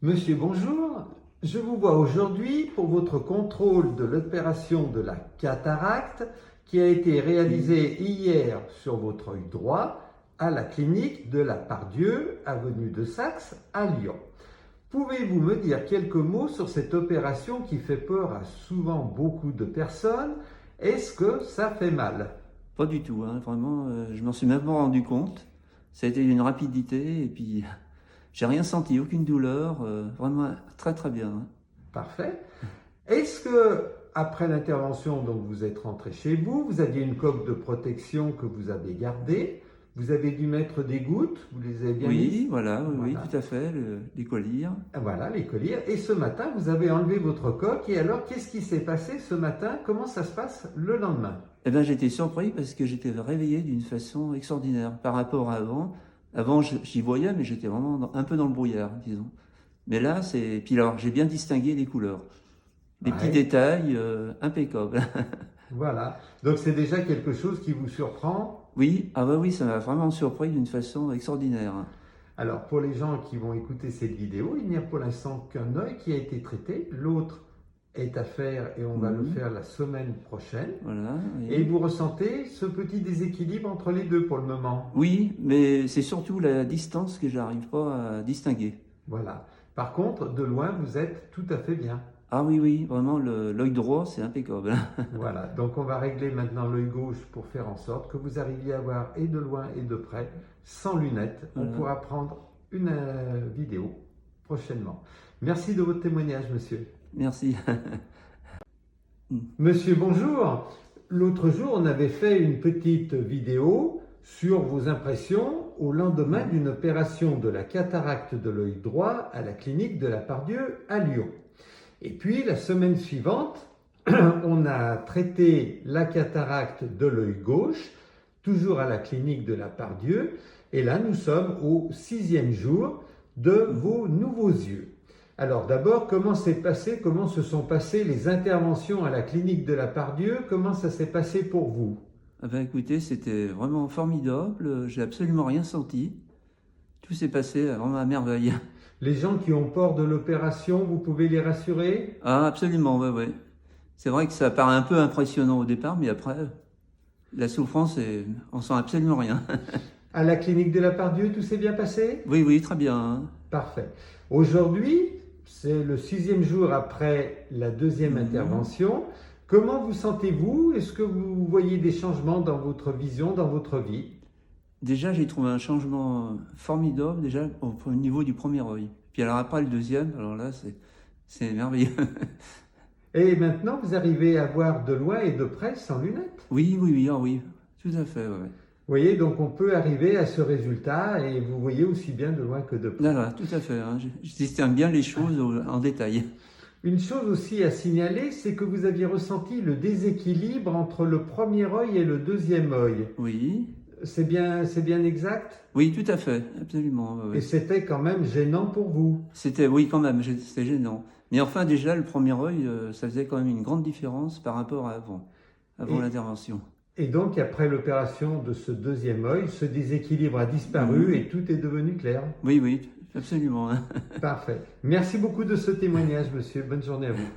Monsieur, bonjour. Je vous vois aujourd'hui pour votre contrôle de l'opération de la cataracte qui a été réalisée hier sur votre œil droit à la clinique de la Pardieu, avenue de Saxe, à Lyon. Pouvez-vous me dire quelques mots sur cette opération qui fait peur à souvent beaucoup de personnes? Est-ce que ça fait mal? Pas du tout, hein, vraiment, je m'en suis même pas rendu compte. Ça a été une rapidité et puis j'ai rien senti, aucune douleur, vraiment très très bien, hein. Parfait. Est-ce que, après l'intervention, donc vous êtes rentré chez vous, vous aviez une coque de protection que vous avez gardée, vous avez dû mettre des gouttes, vous les avez bien Oui, mises? voilà, oui, oui, Voilà. tout à fait, les colliers. Voilà, les colliers. Et ce matin, vous avez enlevé votre coque. Et alors, qu'est-ce qui s'est passé ce matin? Comment ça se passe le lendemain? Eh bien, j'étais surpris parce que j'étais réveillé d'une façon extraordinaire par rapport à avant. Avant, j'y voyais, mais j'étais vraiment un peu dans le brouillard, disons. Mais là, c'est. Puis alors, j'ai bien distingué les couleurs. Les petits Ouais, détails, impeccables. voilà. Donc, c'est déjà quelque chose qui vous surprend. Oui, ah bah oui, ça m'a vraiment surpris d'une façon extraordinaire, hein. Alors, pour les gens qui vont écouter cette vidéo, il n'y a pour l'instant qu'un œil qui a été traité. L'autre est à faire et on va le Mhm. faire la semaine prochaine. Voilà, Et oui. vous ressentez ce petit déséquilibre entre les deux pour le moment. Oui, mais c'est surtout la distance que j'arrive pas à distinguer. Voilà. Par contre, de loin, vous êtes tout à fait bien. Ah oui, oui, vraiment, l'œil droit, c'est impeccable. Voilà. Donc, on va régler maintenant l'œil gauche pour faire en sorte que vous arriviez à voir et de loin et de près, sans lunettes. On Voilà, pourra prendre une vidéo prochainement. Merci de votre témoignage, monsieur. merci. Monsieur, bonjour. L'autre jour, on avait fait une petite vidéo sur vos impressions au lendemain d'une opération de la cataracte de l'œil droit à la clinique de la Pardieu à Lyon. Et puis, la semaine suivante, on a traité la cataracte de l'œil gauche, toujours à la clinique de la Pardieu. Et là, nous sommes au 6e jour de vos nouveaux yeux. Alors d'abord, comment se sont passées les interventions à la clinique de la Pardieu? Comment ça s'est passé pour vous? Ah ben, écoutez, c'était vraiment formidable. J'ai absolument rien senti. Tout s'est passé vraiment à merveille. Les gens qui ont peur de l'opération, vous pouvez les rassurer? Ah, absolument, ouais, ouais. C'est vrai que ça paraît un peu impressionnant au départ, mais après, la souffrance, on sent absolument rien. À la clinique de la Pardieu, tout s'est bien passé? Oui, oui, très bien, hein. Parfait. Aujourd'hui, c'est le 6e jour après la deuxième Mhm. intervention. Comment vous sentez-vous? Est-ce que vous voyez des changements dans votre vision, dans votre vie? Déjà, j'ai trouvé un changement formidable, déjà au niveau du premier œil. Puis alors après, le deuxième, alors là, c'est merveilleux. Et maintenant, vous arrivez à voir de loin et de près sans lunettes. Oui, oui, oui, ah oui, tout à fait, ouais, ouais. Vous voyez, donc on peut arriver à ce résultat et vous voyez aussi bien de loin que de Là, près. là, tout à fait, hein. Je distingue bien les choses en détail. Une chose aussi à signaler, c'est que vous aviez ressenti le déséquilibre entre le premier œil et le deuxième œil. Oui, C'est bien exact? oui, tout à fait, absolument, ouais, Et ouais. c'était quand même gênant pour vous. C'était, oui, quand même, c'était gênant. Mais enfin, déjà, le premier œil, ça faisait quand même une grande différence par rapport à avant Et, l'intervention. et donc, après l'opération de ce deuxième œil, ce déséquilibre a disparu Mhm. et tout est devenu clair. Oui, oui, absolument, hein. Parfait. Merci beaucoup de ce témoignage, monsieur. Bonne journée à vous.